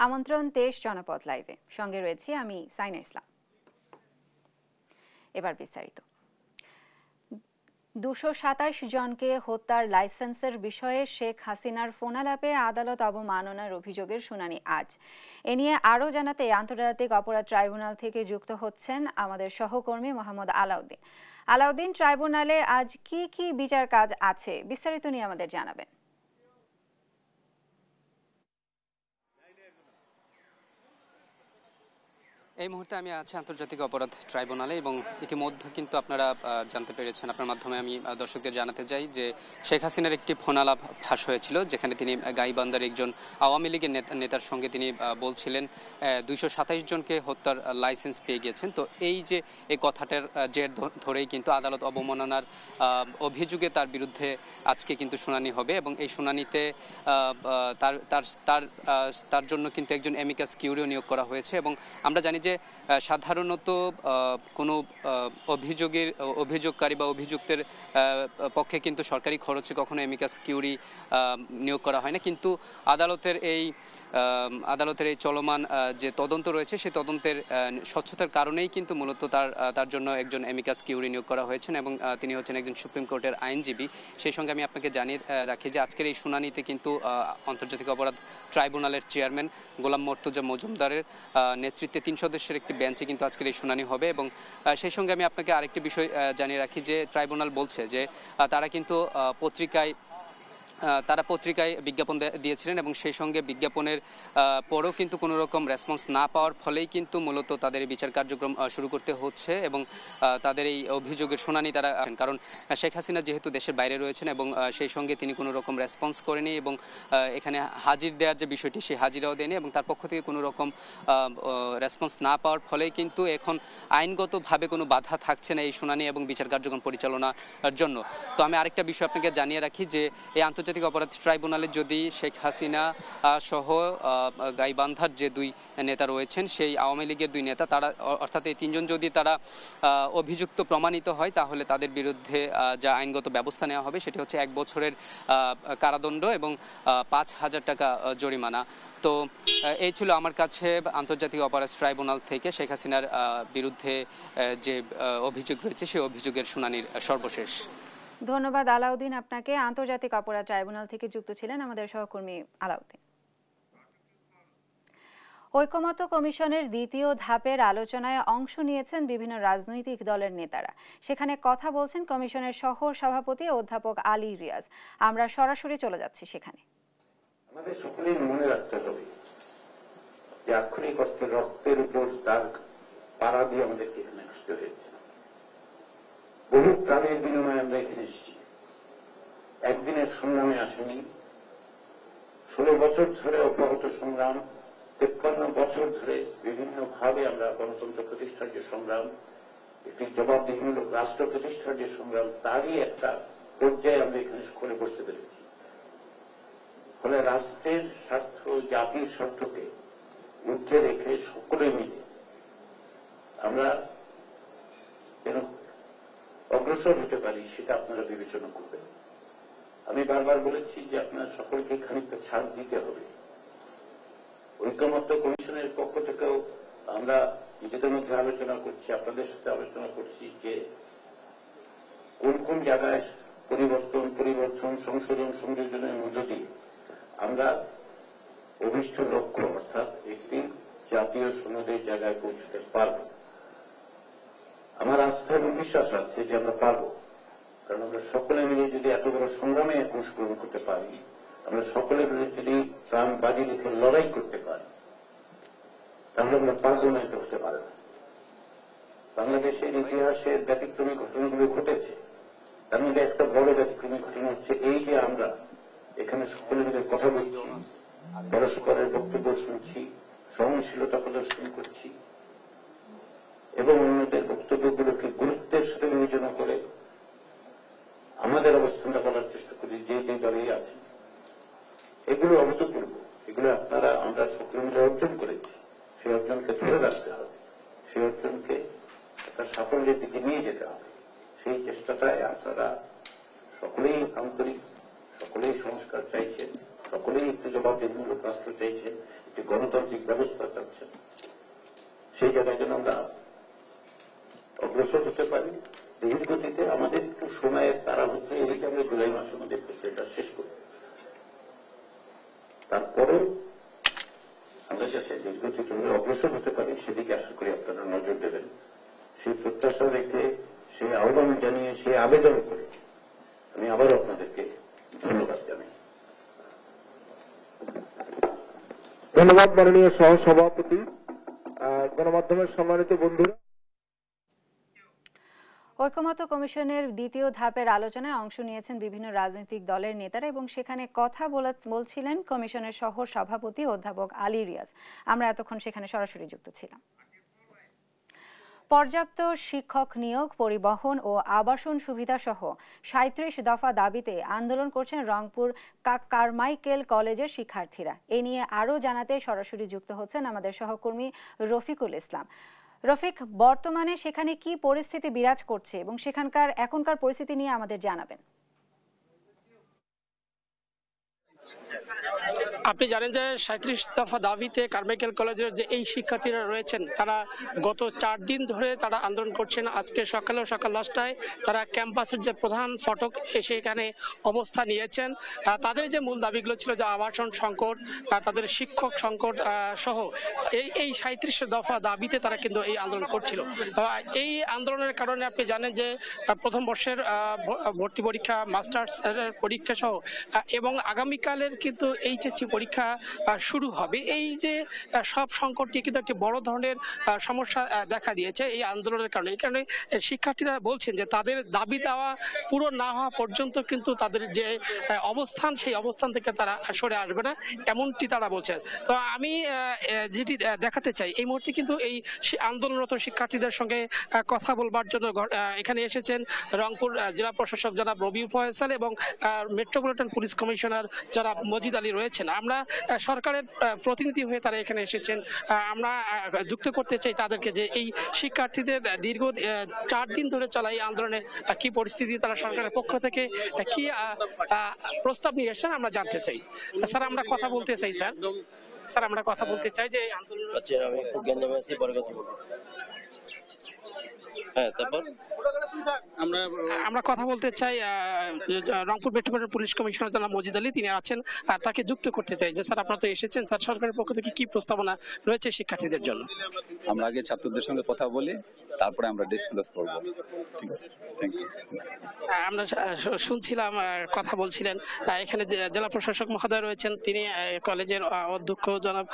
আমন্ত্রণ 23 জনপদ লাইভে, সঙ্গে রয়েছি আমি সাইনা ইসলাম। এবার বিস্তারিত। 227 জনকে হত্যার লাইসেন্সের বিষয়ে শেখ হাসিনার ফোনালাপে আদালত অবমাননার অভিযোগের শুনানি আজ। এ নিয়ে আরও জানাতে আন্তর্জাতিক অপরাধ ট্রাইব্যুনাল থেকে যুক্ত হচ্ছেন আমাদের সহকর্মী মোহাম্মদ আলাউদ্দিন। আলাউদ্দিন, ট্রাইব্যুনালে আজ কি কি বিচার কাজ আছে, বিস্তারিত নিয়ে আমাদের জানাবেন। এই মুহূর্তে আমি আছি আন্তর্জাতিক অপরাধ ট্রাইব্যুনালে এবং ইতিমধ্যে কিন্তু আপনারা জানতে পেরেছেন, আপনার মাধ্যমে আমি দর্শকদের জানাতে চাই যে শেখ হাসিনার একটি ফোনালাপ ফাঁস হয়েছিল, যেখানে তিনি গাইবান্ধার একজন আওয়ামী লীগের নেতার সঙ্গে তিনি বলছিলেন 227 জনকে হত্যার লাইসেন্স পেয়ে গিয়েছেন। তো এই যে এই কথাটার জের ধরেই কিন্তু আদালত অবমাননার অভিযোগে তার বিরুদ্ধে আজকে কিন্তু শুনানি হবে এবং এই শুনানিতে তার জন্য কিন্তু একজন অ্যামিকাস কিউরিও নিয়োগ করা হয়েছে। এবং আমরা জানি যে সাধারণত কোনো অভিযোগকারী বা অভিযুক্তের পক্ষে কিন্তু সরকারি খরচে কখনো অ্যামিকাস কিউরি নিয়োগ করা হয় না, কিন্তু আদালতের এই চলমান যে তদন্ত রয়েছে সেই তদন্তের স্বচ্ছতার কারণেই কিন্তু মূলত তার জন্য একজন অ্যামিকাস কিউরি নিয়োগ করা হয়েছেন এবং তিনি হচ্ছেন একজন সুপ্রিম কোর্টের আইনজীবী। সেই সঙ্গে আমি আপনাকে জানিয়ে রাখি যে আজকের এই শুনানিতে কিন্তু আন্তর্জাতিক অপরাধ ট্রাইব্যুনালের চেয়ারম্যান গোলাম মর্তুজা মজুমদারের নেতৃত্বে 3 সদস্যের একটি বেঞ্চে কিন্তু আজকের এই শুনানি হবে। এবং সেই সঙ্গে আমি আপনাকে আরেকটি বিষয় জানিয়ে রাখি যে ট্রাইব্যুনাল বলছে যে তারা কিন্তু পত্রিকায় বিজ্ঞাপন দিয়েছিলেন এবং সেই সঙ্গে বিজ্ঞাপনের পরও কিন্তু কোনো রকম রেসপন্স না পাওয়ার ফলেই কিন্তু মূলত তাদের বিচার কার্যক্রম শুরু করতে হচ্ছে এবং তাদের এই অভিযোগের শুনানি তারা, কারণ শেখ হাসিনা যেহেতু দেশের বাইরে রয়েছেন এবং সেই সঙ্গে তিনি কোনো রকম রেসপন্স করেনি এবং এখানে হাজির দেওয়ার যে বিষয়টি সেই হাজিরাও দেয়নি এবং তার পক্ষ থেকে কোনো রকম রেসপন্স না পাওয়ার ফলেই কিন্তু এখন আইনগতভাবে কোনো বাধা থাকছে না এই শুনানি এবং বিচার কার্যক্রম পরিচালনার জন্য। তো আমি আরেকটা বিষয় আপনাকে জানিয়ে রাখি যে এই আন্তর্জাতিক অপরাধ ট্রাইব্যুনালে যদি শেখ হাসিনা সহ গাইবান্ধার যে 2 নেতা রয়েছেন সেই আওয়ামী লীগের 2 নেতা, তারা অর্থাৎ এই 3 জন যদি তারা অভিযুক্ত প্রমাণিত হয় তাহলে তাদের বিরুদ্ধে যা আইনগত ব্যবস্থা নেওয়া হবে সেটি হচ্ছে 1 বছরের কারাদণ্ড এবং 5,000 টাকা জরিমানা। তো এই ছিল আমার কাছে আন্তর্জাতিক অপরাধ ট্রাইব্যুনাল থেকে শেখ হাসিনার বিরুদ্ধে যে অভিযোগ রয়েছে সেই অভিযোগের শুনানির সর্বশেষ। ধন্যবাদ আলাউদ্দিন আপনাকে। আন্তর্জাতিক অপরাধ ট্রাইব্যুনাল থেকে যুক্ত ছিলেন আমাদের সহকর্মী আলাউদ্দিন। ঐকমত্য কমিশনের 2য় ধাপের আলোচনায় অংশ নিয়েছেন বিভিন্ন রাজনৈতিক দলের নেতারা। সেখানে কথা বলছেন কমিশনের সহ সভাপতি অধ্যাপক আলী রিয়াজ। আমরা সরাসরি চলে যাচ্ছি সেখানে। আমাদের সকলের মনে রাখতে হবে যে আক্ষরিক অর্থে রক্তের উপর দাগ পাড়া দিয়ে আমাদেরকে এখানে আসতে হয়েছে। বহু প্রাণের বিনিময়ে আমরা এখানে এসেছি, একদিনের সংগ্রামে আসেনি। 16 বছর ধরে অব্যাহত সংগ্রাম, 53 বছর ধরে বিভিন্ন ভাবে আমরা গণতন্ত্র প্রতিষ্ঠার যে সংগ্রাম, একটি জবাবদিহিমূলক রাষ্ট্র প্রতিষ্ঠার যে সংগ্রাম, তারই একটা পর্যায়ে আমরা এখানে করে বসতে পেরেছি। ফলে রাষ্ট্রের স্বার্থ, জাতির স্বার্থকে ঊর্ধ্বে রেখে সকলে মিলে আমরা যেন অগ্রসর হতে পারি সেটা আপনারা বিবেচনা করবেন। আমি বারবার বলেছি যে আপনার সকলকে খানিকটা ছাড় দিতে হবে। ঐকমত্য কমিশনের পক্ষ থেকেও আমরা নিজেদের মধ্যে আলোচনা করছি, আপনাদের সাথে আলোচনা করছি যে কোন কোন জায়গায় পরিবর্তন সংযোজনের মধ্য দিয়ে আমরা অভিষ্ট লক্ষ্য অর্থাৎ একটি জাতীয় সনদের জায়গায় পৌঁছতে পারব। আমার আস্থা এবং বিশ্বাস আছে যে আমরা পারব, কারণ আমরা সকলে মিলে যদি এত বড় সংগ্রামে অংশগ্রহণ করতে পারি, আমরা সকলে মিলে যদি প্রাণ বাজি রেখে লড়াই করতে পারি, তাহলে আমরা পারব না, এটা হতে পারে না। বাংলাদেশের ইতিহাসের ব্যতিক্রমী ঘটনাগুলো ঘটেছে, তার মধ্যে একটা বড় ব্যতিক্রমী ঘটনা হচ্ছে এই যে আমরা এখানে সকলে মিলে কথা বলছি, পরস্পরের বক্তব্য শুনছি, সহনশীলতা প্রদর্শন করছি এবং অন্যদের বক্তব্যগুলোকে গুরুত্বের সাথে বিবেচনা করে আমাদের অবস্থানটা বলার চেষ্টা করি যে যে দলেই আছে। এগুলো অভূতপূর্ব, এগুলো আমরা সকলে মিলে অর্জন করেছি। সেই অর্জনকে ধরে রাখতে হবে, সেই অর্জনকে একটা সাফল্যের দিকে নিয়ে যেতে হবে। সেই চেষ্টাটায় আপনারা সকলেই আন্তরিক, সকলেই সংস্কার চাইছেন, সকলেই একটু জবাবদিহিমূলক রাষ্ট্র চাইছেন। একটি গণতান্ত্রিক ব্যবস্থা চাচ্ছেন, সেই জায়গায় যেন আমরা অগ্রসর হতে পারি। ধীর গতিতে আমাদের একটু সময়ের তারা হচ্ছে, এদিকে আমরা জুলাই মাসের মধ্যে প্রক্রিয়াটা শেষ করি, তারপরে আমরা যাতে দীর্ঘগতিতে অগ্রসর হতে পারি সেদিকে আশা করি আপনারা নজর দেবেন। সেই প্রত্যাশা রেখে, সেই আহ্বান জানিয়ে, সেই আবেদন করে আমি আবারও আপনাদেরকে ধন্যবাদ জানাই। ধন্যবাদ মাননীয় সহসভাপতি। গণমাধ্যমের সম্মানিত বন্ধুরা, ঐকমত্য কমিশনের দ্বিতীয় ধাপের আলোচনায় অংশ নিয়েছেন বিভিন্ন রাজনৈতিক দলের নেতারা এবং সেখানে কথা বলছিলেন কমিশনের সহ সভাপতি অধ্যাপক আলী রিয়াজ। আমরা এতক্ষণ সেখানে সরাসরি যুক্ত ছিলাম। পর্যাপ্ত শিক্ষক নিয়োগ, পরিবহন ও আবাসন সুবিধা সহ ৩৭ দফা দাবিতে আন্দোলন করছেন রংপুর কারমাইকেল কলেজের শিক্ষার্থীরা। এ নিয়ে আরও জানাতে সরাসরি যুক্ত হচ্ছেন আমাদের সহকর্মী রফিকুল ইসলাম। রফিক, বর্তমানে সেখানে কি পরিস্থিতি বিরাজ করছে এবং এখনকার পরিস্থিতি নিয়ে আমাদের জানাবেন। আপনি জানেন যে ৩৭ দফা দাবিতে কারমাইকেল কলেজের যে এই শিক্ষার্থীরা রয়েছেন তারা গত ৪ দিন ধরে তারা আন্দোলন করছেন। আজকে সকাল 10টায় তারা ক্যাম্পাসের যে প্রধান ফটক সেখানে অবস্থান নিয়েছেন। তাদের যে মূল দাবিগুলো ছিল, যে আবাসন সংকট, তাদের শিক্ষক সংকট সহ এই ৩৭ দফা দাবিতে তারা কিন্তু এই আন্দোলন করছিল। এই আন্দোলনের কারণে আপনি জানেন যে প্রথম বর্ষের ভর্তি পরীক্ষা, মাস্টার্স পরীক্ষা সহ এবং আগামীকালের কিন্তু এইচএসসি পরীক্ষা শুরু হবে। এই যে সব সংকটটি কিন্তু একটি বড় ধরনের সমস্যা দেখা দিয়েছে এই আন্দোলনের কারণে। এই কারণে শিক্ষার্থীরা বলছেন যে তাদের দাবি দেওয়া পূরণ না হওয়া পর্যন্ত কিন্তু তাদের যে অবস্থান, সেই অবস্থান থেকে তারা সরে আসবে না, এমনটি তারা বলছেন। তো আমি যেটি দেখাতে চাই, এই মুহূর্তে কিন্তু এই আন্দোলনরত শিক্ষার্থীদের সঙ্গে কথা বলবার জন্য এখানে এসেছেন রংপুর জেলা প্রশাসক জনাব রবিউল ফয়সাল এবং মেট্রোপলিটন পুলিশ কমিশনার জনাব মজিদ আলী রয়েছেন। আমরা সরকারের প্রতিনিধি হয়ে তারা এখানে এসেছেন। আমরা যুক্ত করতে চাই তাদেরকে যে এই শিক্ষার্থীদের দীর্ঘ ৪ দিন ধরে চলা এই আন্দোলনে কি পরিস্থিতি, তারা সরকারের পক্ষ থেকে কি প্রস্তাব নিয়ে এসেছেন আমরা জানতে চাই। স্যার, আমরা কথা বলতে চাই। স্যার আমরা কথা বলতে চাই যে এই আন্দোলন। আমি একটু জ্ঞান আছি, পরে কথা বলবো। হ্যাঁ, তারপর আমরা কথা বলতে চাই রংপুর মেট্রোপলিটন পুলিশ কমিশনার জনাব মজিদ আলী, তিনি আছেন, তাকে যুক্ত করতে চাই যে স্যার আপনারা তো এসেছেন, স্যার সরকারের পক্ষ থেকে কি প্রস্তাবনা রয়েছে শিক্ষার্থীদের জন্য? আমরা আগে ছাত্রদের সঙ্গে কথা বলি, তারপরে আমরা ডিসকাস করব। ঠিক আছে, থ্যাংক ইউ। আমরা শুনছিলাম, কথা বলছিলেন এখানে জেলা প্রশাসক মহোদয় রয়েছেন, তিনি কলেজের অধ্যক্ষ জনাব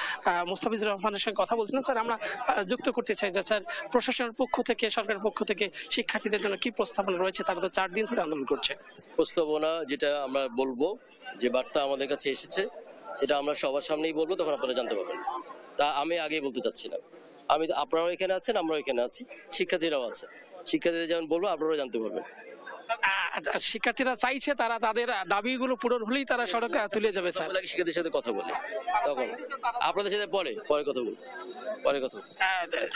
মুস্তাফিজুর রহমানের সঙ্গে কথা বলছিলেন। স্যার আমরা যুক্ত করতে চাই যে স্যার প্রশাসনের পক্ষ থেকে, সরকারের পক্ষ থেকে শিক্ষার্থীদের জন্য কি প্রস্তাবনা রয়েছে? তারা তো ৪ দিন ধরে আন্দোলন করছে। প্রস্তাবনা যেটা আমরা বলবো, যে বার্তা আমাদের কাছে এসেছে, সেটা আমরা সবার সামনেই বলবো, তখন আপনারা জানতে পারবেন। তা আমি আগেই বলতে চাচ্ছিলাম, আপনারাও এখানে আছেন, আমরাও এখানে আছি, শিক্ষার্থীরাও আছে। শিক্ষার্থীদের যেমন বলবো আপনারাও জানতে পারবেন। শিক্ষার্থীরা চাইছে তারা তাদের দাবিগুলো পূরণ হলেই তারা সড়কে তুলে যাবে। স্যার শিক্ষার্থীদের সাথে কথা বলি, তখন আপনাদের সাথে পরে কথা বলবো।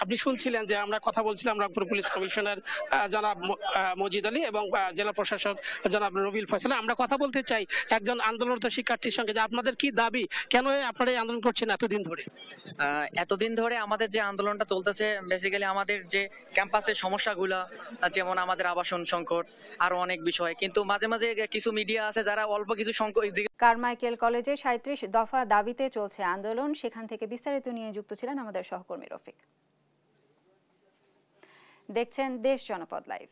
আপনি শুনছিলেন যে আমরা কথা বলছিলাম রংপুর পুলিশ কমিশনার জনাব মজিদ আলী এবং জেলা প্রশাসক জনাব রবিউল ফয়সাল। আমরা কথা বলতে চাই একজন আন্দোলনরত শিক্ষার্থীর সঙ্গে, যে আপনাদের কি দাবি, কেন আপনারা এই আন্দোলন করছেন এতদিন ধরে? এতদিন ধরে আমাদের যে আন্দোলনটা চলতেছে, বেসিক্যালি আমাদের যে ক্যাম্পাসের সমস্যাগুলো, যেমন আমাদের আবাসন সংকট, আরো অনেক বিষয়, কিন্তু মাঝে মাঝে কিছু মিডিয়া আছে যারা অল্প কিছু সংকট। কারমাইকেল কলেজে ৩৭ দফা দাবিতে চলছে আন্দোলন, সেখান থেকে বিস্তারিত নিয়ে যুক্ত ছিলেন আমাদের সহকর্মী রফিক। দেখছেন দেশ জনপদ লাইভ।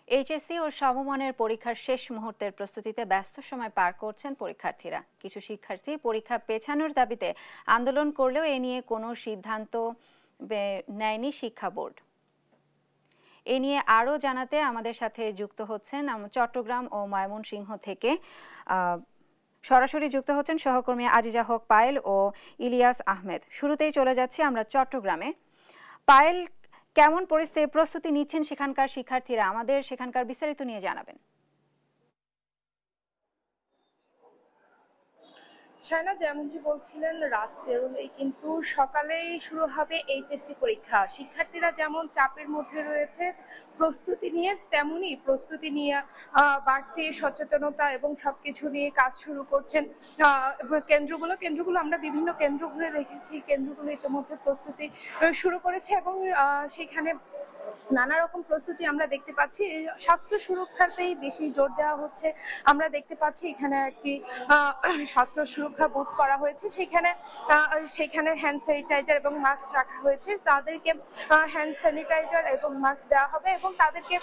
এইচএসসি ও সমমানের পরীক্ষার শেষ মুহূর্তের প্রস্তুতিতে ব্যস্ত সময় পার করছেন পরীক্ষার্থীরা। কিছু শিক্ষার্থী পরীক্ষা পেছানোর দাবিতে আন্দোলন করলেও এ নিয়ে কোনো সিদ্ধান্ত নেয়নি শিক্ষা বোর্ড। এ নিয়ে আরও জানাতে আমাদের সাথে যুক্ত হচ্ছেন চট্টগ্রাম ও ময়মনসিংহ থেকে সরাসরি যুক্ত হচ্ছেন সহকর্মী আজিজা হক পায়েল ও ইলিয়াস আহমেদ। শুরুতেই চলে যাচ্ছি আমরা চট্টগ্রামে। পায়েল, কেমন প্রস্তুতি নিচ্ছেন সেখানকার শিক্ষার্থীরা? আমাদের সেখানকার বিস্তারিত নিয়ে জানাবেন। শায়না যেমনটি বলছিলেন, রাত পেরোলেই কিন্তু সকালেই শুরু হবে এইচএসসি পরীক্ষা। শিক্ষার্থীরা যেমন চাপের মধ্যে রয়েছে প্রস্তুতি নিয়ে, তেমনি প্রস্তুতি নিয়ে বাড়তি সচেতনতা এবং সবকিছু নিয়ে কাজ শুরু করছেন কেন্দ্রগুলো আমরা বিভিন্ন কেন্দ্র ঘুরে দেখেছি। কেন্দ্রগুলো ইতিমধ্যে প্রস্তুতি শুরু করেছে এবং সেখানে নানা রকম প্রস্তুতি আমরা দেখতে পাচ্ছি। স্বাস্থ্য সুরক্ষাতেই বেশি জোর দেওয়া হচ্ছে। আমরা দেখতে পাচ্ছি এখানে একটি স্বাস্থ্য সুরক্ষা বুথ করা হয়েছে, সেখানে হ্যান্ড স্যানিটাইজার এবং মাস্ক রাখা হয়েছে। তাদেরকে হ্যান্ড স্যানিটাইজার এবং মাস্ক দেওয়া হবে এবং তাদেরকে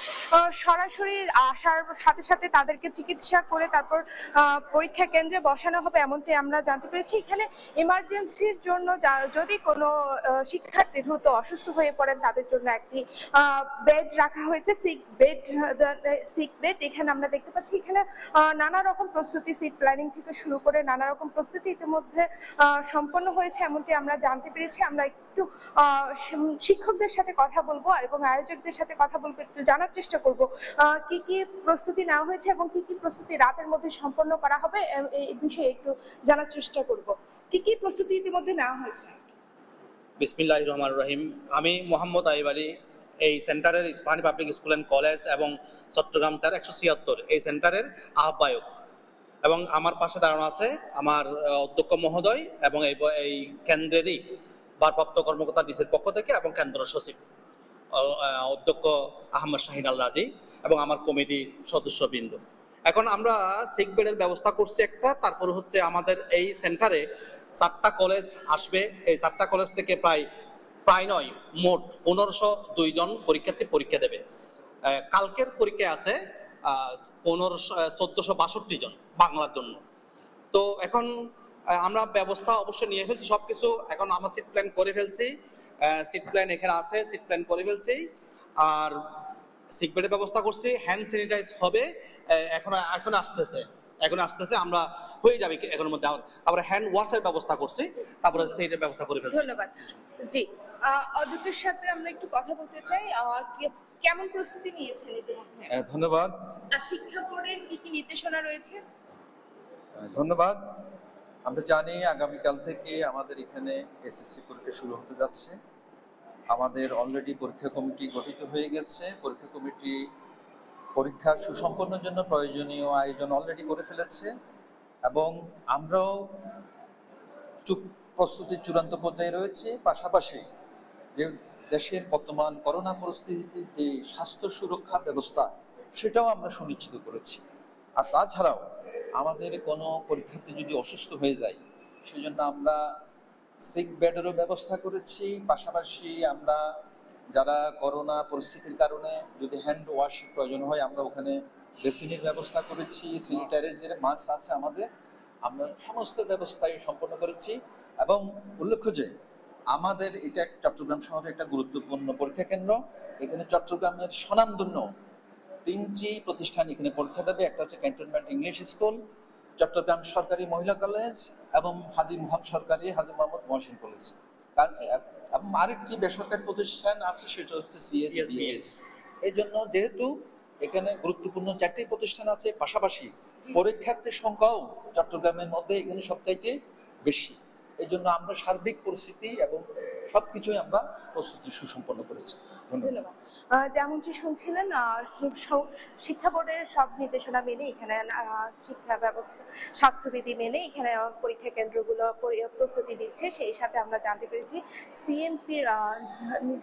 সরাসরি আসার সাথে সাথে তাদেরকে চিকিৎসা করে তারপর পরীক্ষা কেন্দ্রে বসানো হবে, এমনটি আমরা জানতে পেরেছি। এখানে ইমার্জেন্সির জন্য যদি কোনো শিক্ষার্থী দ্রুত অসুস্থ হয়ে পড়েন তাদের জন্য একটি বেড রাখা হয়েছে, সিক বেড। এখানে আমরা দেখতে পাচ্ছি এখানে নানা রকম প্রস্তুতি, সিট প্ল্যানিং থেকে শুরু করে নানা রকম প্রস্তুতি ইতিমধ্যে সম্পন্ন হয়েছে, এমনটি আমরা জানতে পেরেছি। আমরা একটু শিক্ষকদের সাথে কথা বলবো এবং আয়োজকদের সাথে কথা বলবো, একটু জানার চেষ্টা করব কি কি প্রস্তুতি নেওয়া হয়েছে এবং কি কি প্রস্তুতি রাতের মধ্যে সম্পন্ন করা হবে এই বিষয়ে একটু জানার চেষ্টা করব। কি কি প্রস্তুতি ইতিমধ্যে নেওয়া হয়েছে? বিসমিল্লাহির রহমানির রহিম। আমি মোহাম্মদ আইব আলী, এই সেন্টারের Ispahani public school and college এবং চট্টগ্রাম 176 এই সেন্টারের আহ্বায়ক, এবং আমার পাশে দাঁড়ানো আছে আমার অধ্যক্ষ মহোদয় এবং এই কেন্দ্রেরই ভারপ্রাপ্ত কর্মকর্তা ডিসির পক্ষ থেকে এবং কেন্দ্র সচিব অধ্যক্ষ আহমদ শাহিন আল রাজি এবং আমার কমিটি সদস্যবৃন্দ। এখন আমরা সিক বেডের ব্যবস্থা করছি একটা, তারপর হচ্ছে আমাদের এই সেন্টারে 4টা কলেজ আসবে। এই 4টা কলেজ থেকে প্রায় নয়, মোট 1502 জন পরীক্ষার্থী পরীক্ষা দেবে। কালকের পরীক্ষা আছে 1462 জন বাংলার জন্য। তো এখন আমরা ব্যবস্থা অবশ্যই নিয়ে ফেলছি সবকিছু। এখন আমরা সিট প্ল্যান করে ফেলছি, সিট প্ল্যান এখানে আছে, সিট প্ল্যান করে ফেলছি। আর সিট বেডের ব্যবস্থা করছি, হ্যান্ড স্যানিটাইজ হবে, এখন আসতেছে, আমরা হয়ে যাবে এখনের মধ্যে। তারপরে হ্যান্ড ওয়াশের ব্যবস্থা করছি, তারপরে সেইটার ব্যবস্থা করে ফেলছি। ধন্যবাদ। জি, অধ্যক্ষের সাথে আমরা একটু কথা বলতে চাই। কেমন প্রস্তুতি নিয়েছেন ইতিমধ্যে? ধন্যবাদ। শিক্ষা বোর্ডের কি কি নির্দেশনা রয়েছে? ধন্যবাদ। আমরা জানি আগামীকাল থেকে আমাদের এখানে এসএসসি পরীক্ষা শুরু হতে যাচ্ছে। আমাদের অলরেডি পরীক্ষা কমিটি গঠিত হয়ে গেছে। পরীক্ষা কমিটি পরীক্ষার সুসম্পন্নের জন্য প্রয়োজনীয় আয়োজন অলরেডি করে ফেলেছে এবং আমরাও প্রস্তুতির চূড়ান্ত পর্যায়ে রয়েছে। পাশাপাশি যে দেশের বর্তমান করোনা পরিস্থিতির যে স্বাস্থ্য সুরক্ষা ব্যবস্থা সেটাও আমরা সুনিশ্চিত করেছি। আর তাছাড়াও আমাদের কোনো পরীক্ষার্থী যদি অসুস্থ হয়ে যায় সেজন্য আমরা সিক বেডেরও ব্যবস্থা করেছি। পাশাপাশি আমরা যারা করোনা পরিস্থিতির কারণে যদি হ্যান্ড ওয়াশের প্রয়োজন হয় আমরা ওখানে বেসিনের ব্যবস্থা করেছি, স্যানিটাইজারের মাস্ক আছে আমাদের, আমরা সমস্ত ব্যবস্থাই সম্পন্ন করেছি। এবং উল্লেখ্য যে আমাদের এটা চট্টগ্রাম শহরে একটা গুরুত্বপূর্ণ পরীক্ষা কেন্দ্র। এখানে চট্টগ্রামের স্বনামধন্য 3টি প্রতিষ্ঠান এখানে পরীক্ষা দেবে। একটা হচ্ছে ক্যান্টনমেন্ট ইংলিশ স্কুল, চট্টগ্রাম সরকারি মহিলা কলেজ এবং হাজী মোহাম্মদ মহসিন কলেজ। এবং আরেকটি বেসরকারি প্রতিষ্ঠান আছে সেটা হচ্ছে সিএসবিএস। এই জন্য যেহেতু এখানে গুরুত্বপূর্ণ 4টি প্রতিষ্ঠান আছে, পাশাপাশি পরীক্ষার্থীর সংখ্যাও চট্টগ্রামের মধ্যে এখানে সবচাইতে বেশি। এই জন্য আমরা সার্বিক পরিস্থিতি এবং সবকিছুই আমরা প্রস্তুতি সুসম্পন্ন করেছি। ধন্যবাদ। যেমনটি শুনছিলেন, শিক্ষা বোর্ডের সব নির্দেশনা মেনে এখানে শিক্ষা ব্যবস্থা স্বাস্থ্যবিধি মেনে এখানে পরীক্ষা কেন্দ্রগুলো প্রস্তুতি নিচ্ছে। সেই সাথে আমরা জানতে পেরেছি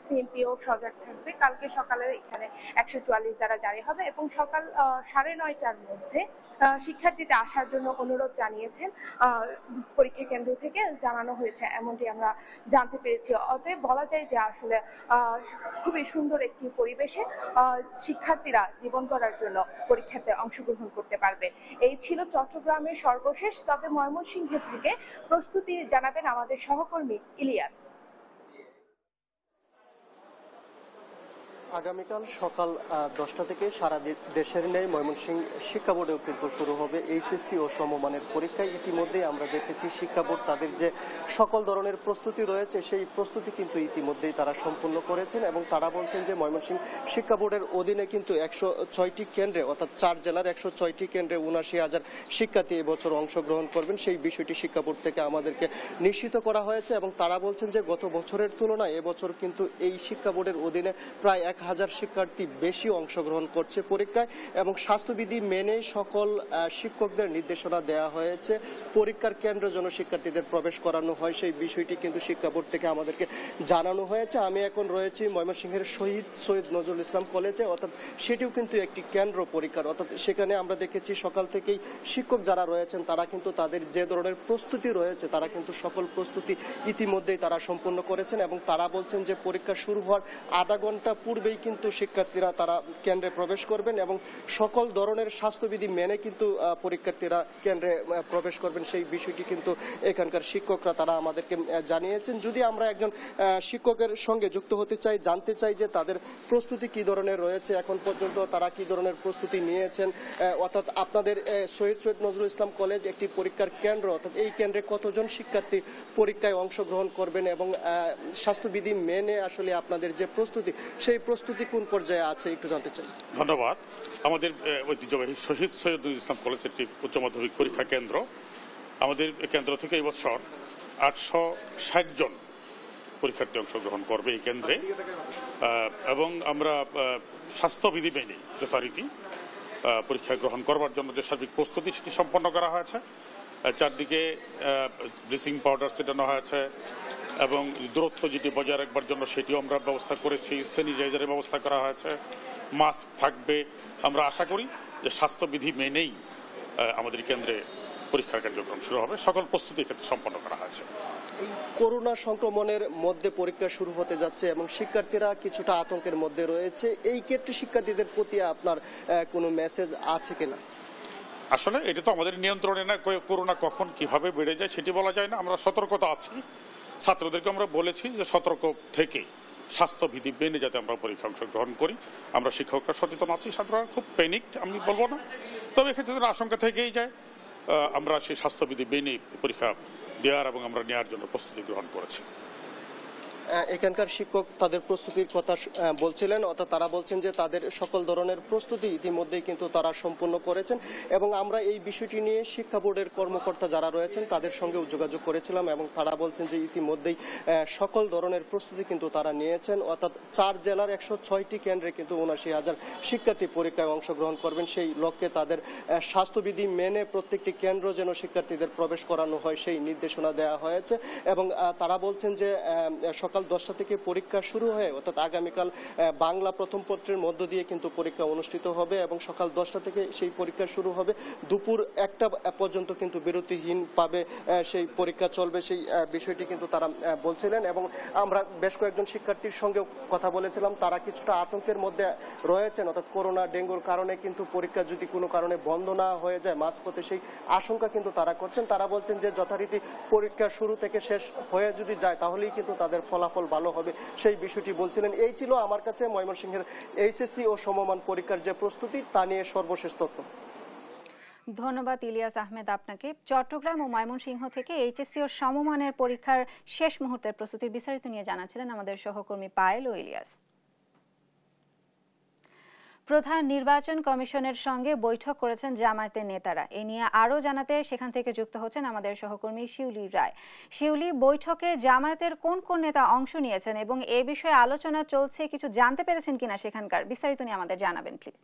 সিএমপিও সজাগ থাকবে। কালকে সকালে এখানে 144 দ্বারা জারি হবে এবং সকাল 9:30টার মধ্যে শিক্ষার্থীদের আসার জন্য অনুরোধ জানিয়েছেন পরীক্ষা কেন্দ্র থেকে জানানো হয়েছে, এমনটি আমরা জানতে পেরেছি। অতএব বলা যায় যে আসলে খুবই সুন্দর একটি পরিবেশে শিক্ষার্থীরা জীবন গড়ার জন্য পরীক্ষাতে অংশগ্রহণ করতে পারবে। এই ছিল চট্টগ্রামের সর্বশেষ। তবে ময়মনসিংহ থেকে প্রস্তুতি জানাবেন আমাদের সহকর্মী ইলিয়াস। আগামীকাল সকাল 10টা থেকে সারা দেশের ন্যায় ময়মনসিংহ শিক্ষা বোর্ডেও কিন্তু শুরু হবে এইচএসসি ও সমমানের পরীক্ষা। ইতিমধ্যেই আমরা দেখেছি শিক্ষা বোর্ড তাদের যে সকল ধরনের প্রস্তুতি রয়েছে সেই প্রস্তুতি কিন্তু ইতিমধ্যেই তারা সম্পূর্ণ করেছেন এবং তারা বলছেন যে ময়মনসিংহ শিক্ষা বোর্ডের অধীনে কিন্তু 106টি কেন্দ্রে অর্থাৎ 4 জেলার 106টি কেন্দ্রে 79,000 শিক্ষার্থী এবছর অংশগ্রহণ করবেন। সেই বিষয়টি শিক্ষা বোর্ড থেকে আমাদেরকে নিশ্চিত করা হয়েছে এবং তারা বলছেন যে গত বছরের তুলনায় এবছর কিন্তু এই শিক্ষা বোর্ডের অধীনে প্রায় 1,000 শিক্ষার্থী বেশি অংশগ্রহণ করছে পরীক্ষায় এবং স্বাস্থ্যবিধি মেনে সকল শিক্ষকদের নির্দেশনা দেওয়া হয়েছে পরীক্ষার কেন্দ্রে যেন শিক্ষার্থীদের প্রবেশ করানো হয়। সেই বিষয়টি কিন্তু শিক্ষা বোর্ড থেকে আমাদেরকে জানানো হয়েছে। আমি এখন রয়েছি ময়মনসিংহের শহীদ সৈয়দ নজরুল ইসলাম কলেজে, অর্থাৎ সেটিও কিন্তু একটি কেন্দ্র পরীক্ষার, অর্থাৎ সেখানে আমরা দেখেছি সকাল থেকেই শিক্ষক যারা রয়েছেন তারা কিন্তু তাদের যে ধরনের প্রস্তুতি রয়েছে তারা কিন্তু সকল প্রস্তুতি ইতিমধ্যেই তারা সম্পূর্ণ করেছেন এবং তারা বলছেন যে পরীক্ষা শুরু হওয়ার আধা ঘন্টা পূর্বেই কিন্তু শিক্ষার্থীরা তারা কেন্দ্রে প্রবেশ করবেন এবং সকল ধরনের স্বাস্থ্যবিধি মেনে কিন্তু পরীক্ষার্থীরা কেন্দ্রে প্রবেশ করবেন। সেই বিষয়টি কিন্তু এখানকার শিক্ষকরা তারা আমাদেরকে জানিয়েছেন। যদি আমরা একজন শিক্ষকের সঙ্গে যুক্ত হতে চাই, জানতে চাই যে তাদের প্রস্তুতি কি ধরনের রয়েছে, এখন পর্যন্ত তারা কি ধরনের প্রস্তুতি নিয়েছেন, অর্থাৎ আপনাদের শহীদ সৈয়দ নজরুল ইসলাম কলেজ একটি পরীক্ষার কেন্দ্র, অর্থাৎ এই কেন্দ্রে কতজন শিক্ষার্থী পরীক্ষায় অংশগ্রহণ করবেন এবং স্বাস্থ্যবিধি মেনে আসলে আপনাদের যে প্রস্তুতি সেই প্রস্তুতি কোন পর্যায়ে আছে একটু জানতে চাই। ধন্যবাদ। আমাদের ঐতিহ্যবাহী শহীদ সৈয়দ নজরুল ইসলাম কলেজ একটি উচ্চ মাধ্যমিক পরীক্ষা কেন্দ্র। আমাদের কেন্দ্র থেকে এই বছর 860 জন পরীক্ষার্থী অংশগ্রহণ করবে এই কেন্দ্রে এবং আমরা স্বাস্থ্যবিধি মেনে যথারীতি পরীক্ষা গ্রহণ করবার জন্য যে সার্বিক প্রস্তুতি সেটি সম্পন্ন করা হয়েছে। চারদিকে ব্লিচিং পাউডার ছিটানো হয়েছে এবং দূরত্ব যেটি বজায় রাখবার জন্য সেটিও আমরা ব্যবস্থা করেছি, স্যানিটাইজারের ব্যবস্থা করা হয়েছে, মাস্ক থাকবে। আমরা আশা করি যে স্বাস্থ্যবিধি মেনেই আমাদের কেন্দ্রে পরীক্ষার কার্যক্রম শুরু হবে। সকল প্রস্তুতি ক্ষেত্রে সম্পন্ন করা হয়েছে। এই করোনা সংক্রমণের মধ্যে পরীক্ষা শুরু হতে যাচ্ছে এবং শিক্ষার্থীরা কিছুটা আতঙ্কের মধ্যে রয়েছে, এই ক্ষেত্রে শিক্ষার্থীদের প্রতি আপনার কোনো মেসেজ আছে কিনা? আসলে এটা তো আমাদের নিয়ন্ত্রণে না, করোনা কখন কিভাবে বেড়ে যায় সেটি বলা যায় না। আমরা সতর্কতা আছি, ছাত্রদেরকে আমরা বলেছি যে সতর্ক থেকে স্বাস্থ্যবিধি মেনে যাতে আমরা পরীক্ষা অংশগ্রহণ করি। আমরা শিক্ষকরা সচেতন আছি, ছাত্ররা খুব প্যানিকড আমি বলবো না, তবে এক্ষেত্রে আশঙ্কা থেকেই যায়। আমরা সেই স্বাস্থ্যবিধি মেনে পরীক্ষা দেওয়ার এবং আমরা নেওয়ার জন্য প্রস্তুতি গ্রহণ করেছি। এখানকার শিক্ষক তাদের প্রস্তুতির কথা বলছিলেন, অর্থাৎ তারা বলছেন যে তাদের সকল ধরনের প্রস্তুতি ইতিমধ্যেই কিন্তু তারা সম্পূর্ণ করেছেন এবং আমরা এই বিষয়টি নিয়ে শিক্ষা বোর্ডের কর্মকর্তা যারা রয়েছেন তাদের সঙ্গেও যোগাযোগ করেছিলাম এবং তারা বলছেন যে ইতিমধ্যেই সকল ধরনের প্রস্তুতি কিন্তু তারা নিয়েছেন, অর্থাৎ 4 জেলার 106টি কেন্দ্রে কিন্তু 79,000 শিক্ষার্থী পরীক্ষায় অংশগ্রহণ করবেন। সেই লক্ষ্যে তাদের স্বাস্থ্যবিধি মেনে প্রত্যেকটি কেন্দ্র যেন শিক্ষার্থীদের প্রবেশ করানো হয় সেই নির্দেশনা দেওয়া হয়েছে এবং তারা বলছেন যে সকাল 10টা থেকে পরীক্ষা শুরু হয়ে অর্থাৎ আগামীকাল বাংলা প্রথম পত্রের মধ্য দিয়ে কিন্তু পরীক্ষা অনুষ্ঠিত হবে এবং সকাল 10টা থেকে সেই পরীক্ষা শুরু হবে, দুপুর 1টা পর্যন্ত কিন্তু বিরতিহীন পাবে সেই পরীক্ষা চলবে, সেই বিষয়টি কিন্তু তারা বলছিলেন এবং আমরা বেশ কয়েকজন শিক্ষার্থীর সঙ্গে কথা বলেছিলাম, তারা কিছুটা আতঙ্কের মধ্যে রয়েছেন, অর্থাৎ করোনা ডেঙ্গুর কারণে কিন্তু পরীক্ষা যদি কোনো কারণে বন্ধ না হয়ে যায় মাঝপথে সেই আশঙ্কা কিন্তু তারা করছেন। তারা বলছেন যে যথারীতি পরীক্ষা শুরু থেকে শেষ হয়ে যদি যায় তাহলেই কিন্তু তাদের ফলাফল ভালো হবে, সেই বিষয়টি বলছিলেন। এই ছিল আমার কাছে ময়মনসিংহের এইচএসসি ও সমমান পরীক্ষার যে প্রস্তুতি তা নিয়ে সর্বশেষ তথ্য। ধন্যবাদ ইলিয়াস আহমেদ আপনাকে। চট্টগ্রাম ও ময়মনসিংহ থেকে এইচএসসি ও সমমানের পরীক্ষার শেষ মুহূর্তের প্রস্তুতির বিস্তারিত নিয়ে জানাচ্ছিলেন আমাদের সহকর্মী পায়েল ও ইলিয়াস। প্রধান নির্বাচন কমিশনের সঙ্গে বৈঠক করেছেন জামায়াতের নেতারা, এ নিয়ে আরও জানাতে সেখান থেকে যুক্ত হচ্ছেন আমাদের সহকর্মী শিউলি রায়। শিউলি, বৈঠকে জামায়াতের কোন কোন নেতা অংশ নিয়েছেন এবং এ বিষয়ে আলোচনা চলছে কিছু জানতে পেরেছেন কিনা সেখানকার বিস্তারিত নিয়ে আমাদের জানাবেন প্লিজ।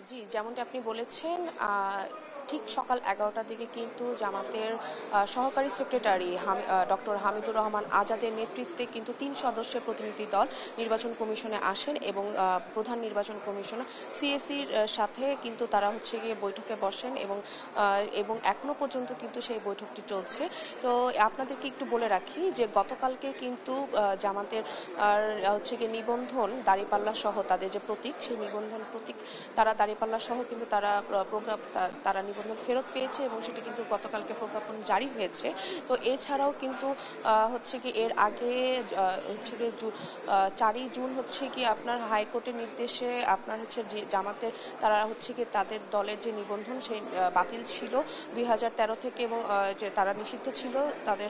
জি, যেমনটি আপনি বলেছেন, ঠিক সকাল 11টার দিকে কিন্তু জামাতের সহকারী সেক্রেটারি ডক্টর হামিদুর রহমান আজাদের নেতৃত্বে কিন্তু 3 সদস্যের প্রতিনিধি দল নির্বাচন কমিশনে আসেন এবং প্রধান নির্বাচন কমিশনার সিএসির সাথে কিন্তু তারা গিয়ে বৈঠকে বসেন এবং এখনো পর্যন্ত কিন্তু সেই বৈঠকটি চলছে। তো আপনাদেরকে একটু বলে রাখি যে গতকালকে কিন্তু জামাতের গিয়ে নিবন্ধন দাঁড়িপাল্লা সহ তাদের যে প্রতীক সেই নিবন্ধন প্রতীক তারা দাঁড়িপাল্লা সহ কিন্তু তারা প্রোগ্রাম তারা নিবন্ধন ফেরত পেয়েছে এবং সেটি কিন্তু গতকালকে প্রজ্ঞাপন জারি হয়েছে। তো এছাড়াও কিন্তু হচ্ছে কি এর আগে হচ্ছে কি 4ই জুন হচ্ছে কি আপনার হাইকোর্টের নির্দেশে আপনার হচ্ছে যে জামাতের তারা হচ্ছে কি তাদের দলের যে নিবন্ধন সেই বাতিল ছিল 2013 থেকে এবং যে তারা নিষিদ্ধ ছিল তাদের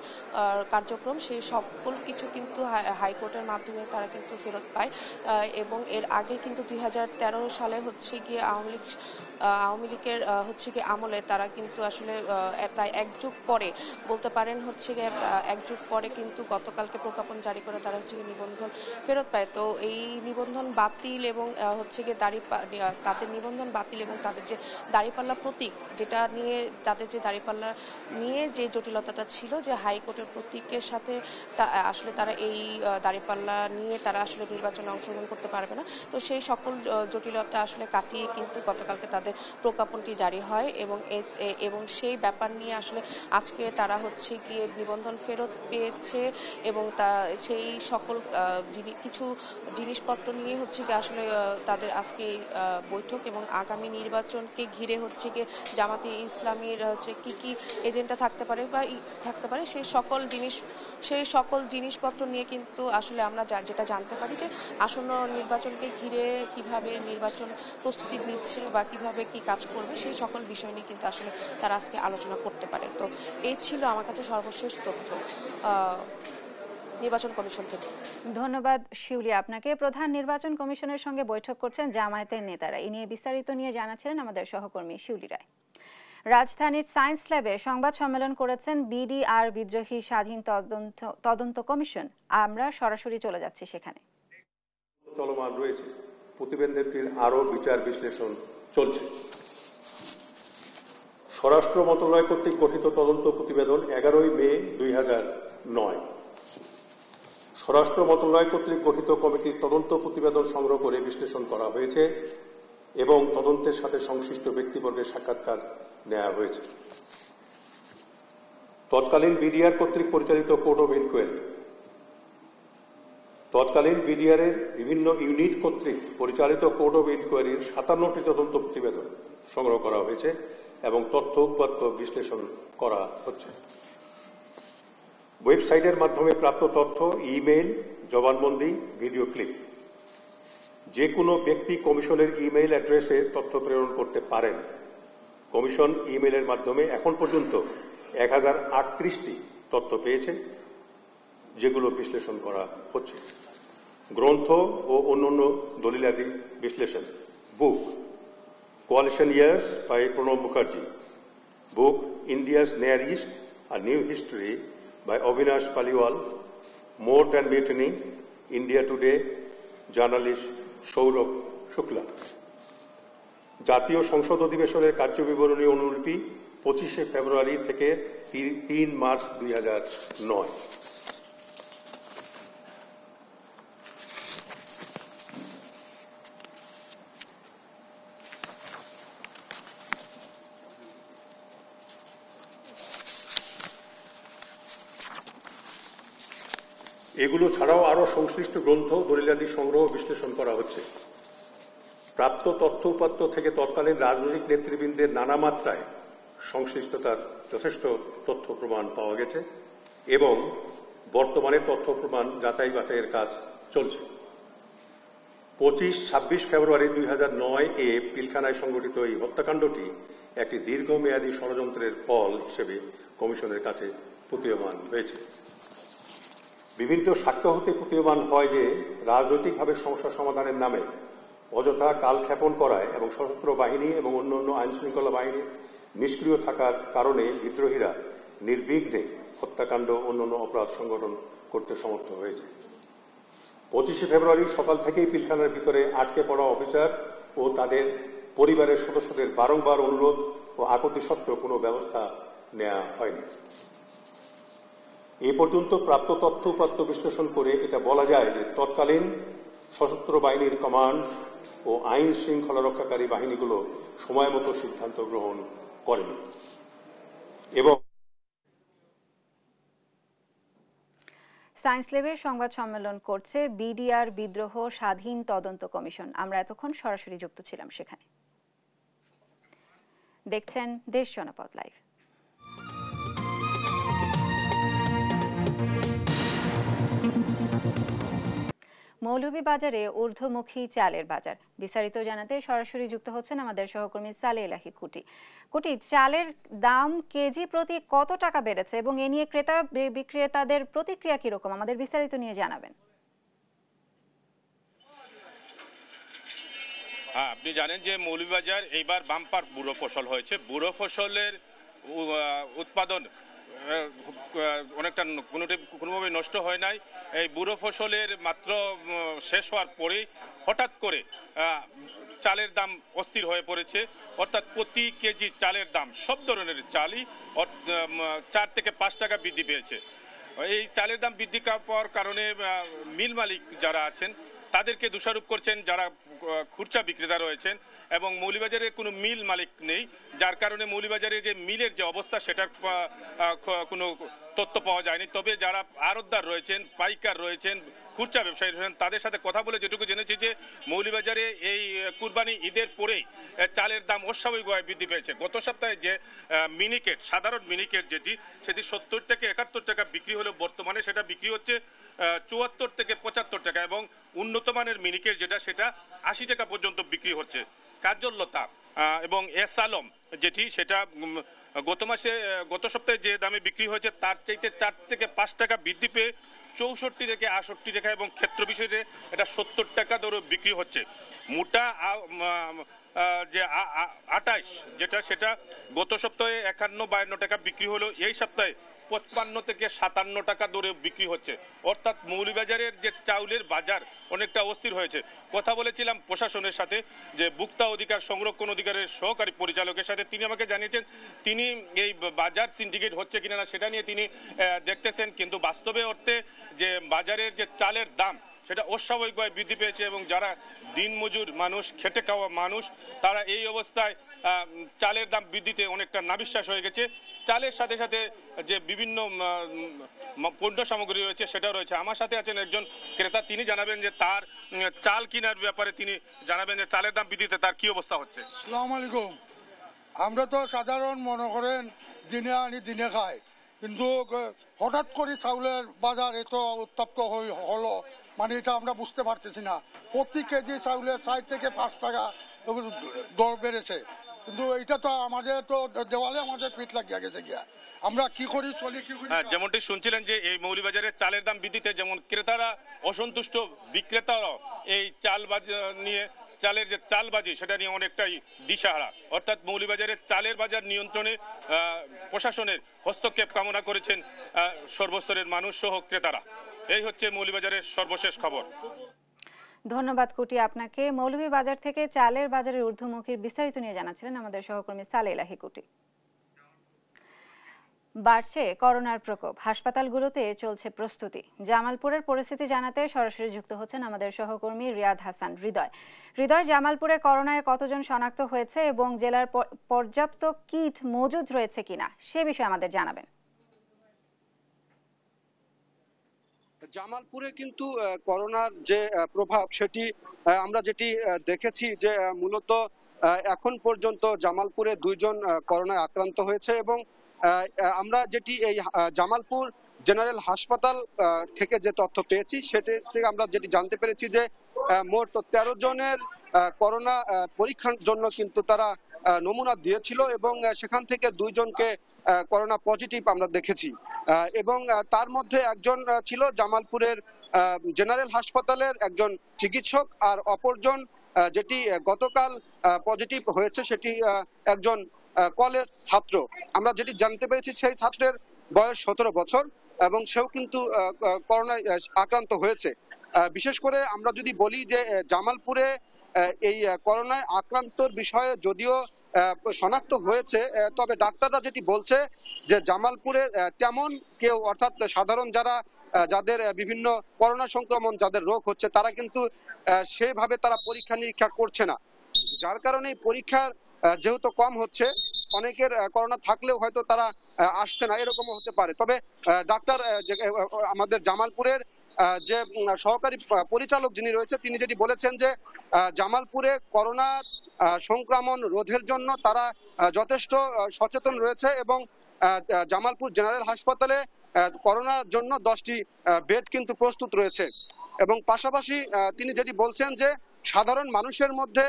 কার্যক্রম, সেই সকল কিছু কিন্তু হাইকোর্টের মাধ্যমে তারা কিন্তু ফেরত পায়। এবং এর আগে কিন্তু 2013 সালে হচ্ছে গিয়ে আওয়ামী লীগের হচ্ছে গিয়ে আমলে তারা কিন্তু আসলে প্রায় এক যুগ পরে বলতে পারেন হচ্ছে গিয়ে এক যুগ পরে কিন্তু গতকালকে প্রজ্ঞাপন জারি করে তারা হচ্ছে গিয়ে নিবন্ধন ফেরত পায়। তো এই নিবন্ধন বাতিল এবং হচ্ছে গিয়ে তাদের নিবন্ধন বাতিল এবং তাদের যে দাঁড়িপাল্লা প্রতীক যেটা নিয়ে তাদের যে দাঁড়িপাল্লা নিয়ে যে জটিলতাটা ছিল যে হাইকোর্টের প্রতীকের সাথে আসলে তারা এই দাঁড়িপাল্লা নিয়ে তারা আসলে নির্বাচনে অংশগ্রহণ করতে পারবে না। তো সেই সকল জটিলতা আসলে কাটিয়ে কিন্তু গতকালকে তাদের প্রজ্ঞাপনটি জারি হয় এবং সেই ব্যাপার নিয়ে আসলে আজকে তারা হচ্ছে গিয়ে নিবন্ধন ফেরত পেয়েছে এবং সেই সকল কিছু জিনিসপত্র নিয়ে হচ্ছে গিয়ে আসলে তাদের আজকে বৈঠক এবং আগামী নির্বাচনকে ঘিরে হচ্ছে গিয়ে জামাতে ইসলামীর হচ্ছে কি এজেন্ডা থাকতে পারে সেই সকল জিনিসপত্র নিয়ে কিন্তু আসলে আমরা যেটা জানতে পারি যে আসন্ন নির্বাচনকে ঘিরে কিভাবে নির্বাচন প্রস্তুতি নিচ্ছে বা কিভাবে কি কাজ করবে সেই সকল বিষয় নিয়ে কিন্তু আসলে তারা আজকে আলোচনা করতে পারে। তো এই ছিল আমার কাছে সর্বশেষ তথ্য নির্বাচন কমিশন থেকে। ধন্যবাদ শিউলি আপনাকে। প্রধান নির্বাচন কমিশনের সঙ্গে বৈঠক করছেন জামায়াতের নেতারা। এই নিয়ে বিস্তারিত নিয়ে জানাচ্ছিলেন আমাদের সহকর্মী শিউলি রায়। রাজধানীর সায়েন্স ল্যাবে সংবাদ সম্মেলন করেছেন বিডিআর বিদ্রোহী স্বাধীন তদন্ত কমিশন। আমরা সরাসরি চলে যাচ্ছি সেখানে। চলমান রয়েছে, প্রতিবেদনটির আরও বিচার বিশ্লেষণ চলছে। স্বরাষ্ট্র মন্ত্রণালয় কর্তৃক গঠিত তদন্ত প্রতিবেদন 11 মে 2009। স্বরাষ্ট্র মন্ত্রণালয় কর্তৃক গঠিত কমিটির তদন্ত প্রতিবেদন সংগ্রহ করে বিশ্লেষণ করা হয়েছে এবং তদন্তের সাথে সংশ্লিষ্ট ব্যক্তিবর্গের সাক্ষাৎকার নেওয়া হয়েছে। তৎকালীন বিডিআর কর্তৃক পরিচালিত কোর্ট অফ ইনকোয়ারি, তৎকালীন বিডিআরের বিভিন্ন ইউনিট কর্তৃক পরিচালিত কোর্ট অফ ইনকোয়ারির 57টি তদন্ত প্রতিবেদন সংগ্রহ করা হয়েছে এবং তথ্য উপাত্ত বিশ্লেষণ করা হচ্ছে। ওয়েবসাইটের মাধ্যমে প্রাপ্ত তথ্য, ইমেইল, জবানবন্দি, ভিডিও ক্লিপ, যে কোনো ব্যক্তি কমিশনের ইমেইল অ্যাড্রেসে তথ্য প্রেরণ করতে পারেন। কমিশন ইমেইলের মাধ্যমে এখন পর্যন্ত 1038টি তথ্য পেয়েছে, যেগুলো বিশ্লেষণ করা হচ্ছে। গ্রন্থ ও অন্যান্য দলিলাদি বিশ্লেষণ। Book coalition years by Pranab Mukherjee, book India's near east a new history by Avinash Paliwal, More Than Mutiny, India Today, journalist Saurabh Shukla. জাতীয় সংসদ অধিবেশনের কার্যবিবরণী অনুলিপি 25 ফেব্রুয়ারি থেকে 3 মার্চ 2009। এগুলো ছাড়াও আরও সংশ্লিষ্ট গ্রন্থ, দলিলাদি সংগ্রহ বিশ্লেষণ করা হচ্ছে। প্রাপ্ত তথ্য উপাত্ত থেকে তৎকালীন রাজনৈতিক নেতৃবৃন্দের নানা মাত্রায় সংশ্লিষ্টতার যথেষ্ট তথ্য প্রমাণ পাওয়া গেছে এবং বর্তমানে তথ্য প্রমাণ যাচাই বাছাইয়ের কাজ চলছে। 25-26 ফেব্রুয়ারি 2009 পিলখানায় সংঘটিত এই হত্যাকাণ্ডটি একটি দীর্ঘমেয়াদী ষড়যন্ত্রের ফল হিসেবে কমিশনের কাছে প্রতীয়মান হয়েছে। বিভিন্ন সাক্ষ্য হতে প্রতীয়মান হয় যে রাজনৈতিকভাবে সমস্যা সমাধানের নামে অযথা কালক্ষেপণ করায় এবং সশস্ত্র বাহিনী এবং অন্যান্য আইনশৃঙ্খলা বাহিনীর নিষ্ক্রিয় থাকার কারণে বিদ্রোহীরা নির্বিঘ্নে হত্যাকাণ্ড অন্যান্য অপরাধ সংগঠন করতে সমর্থ হয়েছে। 25 ফেব্রুয়ারি সকাল থেকেই পিলখানার ভিতরে আটকে পড়া অফিসার ও তাদের পরিবারের সদস্যদের বারংবার অনুরোধ ও আপত্তি সত্ত্বেও কোনো ব্যবস্থা নেওয়া হয়নি। এ পর্যন্ত প্রাপ্ত তথ্য উপাত্ত বিশ্লেষণ করে এটা বলা যায় যে তৎকালীন সশস্ত্র বাহিনীর কমান্ড ও আইন শৃঙ্খলা রক্ষাকারী বাহিনীগুলো সময় মতো সিদ্ধান্ত গ্রহণ করেনি এবং সায়েন্স ল্যাবে সংবাদ সম্মেলন করছে বিডিআর বিদ্রোহ স্বাধীন তদন্ত কমিশন। আমরা এতক্ষণ সরাসরি যুক্ত ছিলাম সেখানে। দেখছেন দেশ জনপদ লাইভ। মৌলভীবাজারে ঊর্ধ্বমুখী চালের বাজার, বিস্তারিত জানাতে সরাসরি যুক্ত হচ্ছেন আমাদের সহকর্মী সালে এলাহি কুটি। কুটি, চালের দাম কেজি প্রতি কত টাকা বেড়েছে এবং এ নিয়ে ক্রেতা বিক্রেতাদের প্রতিক্রিয়া কিরকম, আমাদের বিস্তারিত নিয়ে জানাবেন। আপনি জানেন যে মৌলভীবাজার এইবার বাম্পার বুড়ো ফসল হয়েছে। বুড়ো ফসলের উৎপাদন অনেকটা কোনোভাবে নষ্ট হয় নাই। এই বুড়ো ফসলের মাত্র শেষ হওয়ার পরেই হঠাৎ করে চালের দাম অস্থির হয়ে পড়েছে, অর্থাৎ প্রতি কেজি চালের দাম সব ধরনের চালই 4 থেকে 5 টাকা বৃদ্ধি পেয়েছে। এই চালের দাম বৃদ্ধি পাওয়ার কারণে মিল মালিক যারা আছেন তাদেরকে দোষারোপ করছেন যারা খুচরা বিক্রেতা রয়েছেন, এবং মৌলভীবাজারে কোনো মিল মালিক নেই, যার কারণে মৌলভীবাজারে যে মিলের যে অবস্থা সেটার কোনো তথ্য পাওয়া যায়নি। তবে যারা আড়তদার রয়েছেন, পাইকার রয়েছেন, খুচরা ব্যবসায়ী রয়েছেন, তাদের সাথে কথা বলে যেটুকু জেনেছি যে মৌলভীবাজারে এই কুরবানি ঈদের পরেই চালের দাম অস্বাভাবিকভাবে বৃদ্ধি পেয়েছে। গত সপ্তাহে যে মিনিকেট, সাধারণ মিনিকেট সেটি 70 থেকে 71 টাকা বিক্রি হলেও বর্তমানে সেটা বিক্রি হচ্ছে 74 থেকে 75 টাকা, এবং উন্নত মানের মিনিকেট যেটা সেটা 80 টাকা পর্যন্ত বিক্রি হচ্ছে। কার্যলতা এবং এস আলম যেটি সেটা গত সপ্তাহে যে দামে বিক্রি হয়েছে তার চাইতে 4 থেকে 5 টাকা বৃদ্ধি পেয়ে 64 থেকে 68 টাকা, এবং ক্ষেত্র বিষয়ে এটা 70 টাকা দরে বিক্রি হচ্ছে। মোটা যে 28 যেটা সেটা গত সপ্তাহে 51-52 টাকা বিক্রি হলো, এই সপ্তাহে 55 থেকে 57 টাকা দরে বিক্রি হচ্ছে। অর্থাৎ মৌলভীবাজারের যে চাউলের বাজার অনেকটা অস্থির হয়েছে। কথা বলেছিলাম প্রশাসনের সাথে, যে ভোক্তা অধিকার সংরক্ষণ অধিকারের সহকারী পরিচালকের সাথে, তিনি আমাকে জানিয়েছেন তিনি এই বাজার সিন্ডিকেট হচ্ছে কিনা না সেটা নিয়ে তিনি দেখতেছেন, কিন্তু বাস্তবে অর্থে যে বাজারের যে চালের দাম সেটা অস্বাভাবিকভাবে বৃদ্ধি পেয়েছে, এবং যারা দিনমজুর মানুষ, খেটে খাওয়া মানুষ, তারা এই অবস্থায় চালের দাম বৃদ্ধিতে অনেকটা নাবিশ্বাস হয়ে গেছে। চালের সাথে সাথে যে বিভিন্ন পণ্য সামগ্রী রয়েছে সেটাও রয়েছে। আমার সাথে আছেন একজন ক্রেতা, তিনি জানাবেন যে তার চাল কেনার ব্যাপারে তিনি জানাবেন যে চালের দাম বৃদ্ধিতে তার কি অবস্থা হচ্ছে। আসসালামু আলাইকুম। আমরা তো সাধারণ মনে করেন দিনে আনি দিনে খাই, কিন্তু হঠাৎ করে চাউলের বাজার এত উত্তপ্ত হলো, মানে এটা আমরা বুঝতে পারতেছি না। প্রতি কেজি চাউলে 4 থেকে 5 টাকা দর বেড়েছে, কিন্তু এটা তো আমাদের তো দেওয়ালে আমাদের পিঠ লাগিয়ে গেছে গিয়া। আমরা কি করি চলি কি করি। যেমনটি শুনছিলেন যে এই মৌলভীবাজারের চালের দাম বৃদ্ধিতে যেমন ক্রেতারা অসন্তুষ্ট, বিক্রেতারাও এই চালের যে চালবাজি সেটা নিয়ে অনেকটাই দিশাহারা। অর্থাৎ মৌলভীবাজারের চালের বাজার নিয়ন্ত্রণে প্রশাসনের হস্তক্ষেপ কামনা করেছেন সর্বস্তরের মানুষ সহ ক্রেতারা। এই হচ্ছে মৌলভীবাজারের সর্বশেষ খবর। ধন্যবাদ কুটি আপনাকে। মৌলভীবাজার থেকে চালের বাজারের ঊর্ধ্বমুখীর বিস্তারিত নিয়ে জানাচ্ছিলেন আমাদের সহকর্মী সালে এলাহি কুটি। বাড়ছে করোনার প্রকোপ, হাসপাতালগুলোতে চলছে প্রস্তুতি। জামালপুরের পরিস্থিতি জানাতে সরাসরি যুক্ত হচ্ছেন আমাদের সহকর্মী রিয়াদ হাসান হৃদয়। জামালপুরে করোনায় কতজন শনাক্ত হয়েছে এবং জেলার পর্যাপ্ত কিট মজুদ রয়েছে কিনা সে বিষয়ে আমাদের জানাবেন। জামালপুরে কিন্তু করোনার যে প্রভাব সেটি আমরা যেটি দেখেছি যে মূলত এখন পর্যন্ত জামালপুরে 2 জন করোনায় আক্রান্ত হয়েছে, এবং আমরা যেটি এই জামালপুর জেনারেল হাসপাতাল থেকে যে তথ্য পেয়েছি সেটি থেকে আমরা যেটি জানতে পেরেছি যে মোট 13 জনের করোনা পরীক্ষার জন্য কিন্তু তারা নমুনা দিয়েছিল, এবং সেখান থেকে 2 জনকে করোনা পজিটিভ আমরা দেখেছি, এবং তার মধ্যে একজন ছিল জামালপুরের জেনারেল হাসপাতালের একজন চিকিৎসক, আর অপরজন যেটি গতকাল পজিটিভ হয়েছে সেটি একজন কলেজ ছাত্র। আমরা যেটি জানতে পেরেছি সেই ছাত্রের বয়স 17 বছর, এবং সেও কিন্তু করোনায় আক্রান্ত হয়েছে। বিশেষ করে আমরা যদি বলি যে জামালপুরে এই করোনায় আক্রান্তর বিষয়ে যদিও শনাক্ত হয়েছে, তবে ডাক্তাররা যেটি বলছে যে জামালপুরে তেমন কেউ, অর্থাৎ সাধারণ যাদের বিভিন্ন করোনা সংক্রমণ যাদের রোগ হচ্ছে তারা কিন্তু সেভাবে তারা পরীক্ষা নিরীক্ষা করছে না, যার কারণে পরীক্ষার যেহেতু কম হচ্ছে, অনেকের করোনা থাকলেও হয়তো তারা আসছে না, এরকমও হতে পারে। তবে ডাক্তার আমাদের জামালপুরের যে সহকারী পরিচালক যিনি রয়েছে তিনি যেটি বলেছেন যে জামালপুরে করোনা সংক্রমণ রোধের জন্য তারা যথেষ্ট সচেতন রয়েছে এবং জামালপুর জেনারেল হাসপাতালে করোনার জন্য 10টি বেড কিন্তু প্রস্তুত রয়েছে। এবং পাশাপাশি তিনি যেটি বলছেন যে সাধারণ মানুষের মধ্যে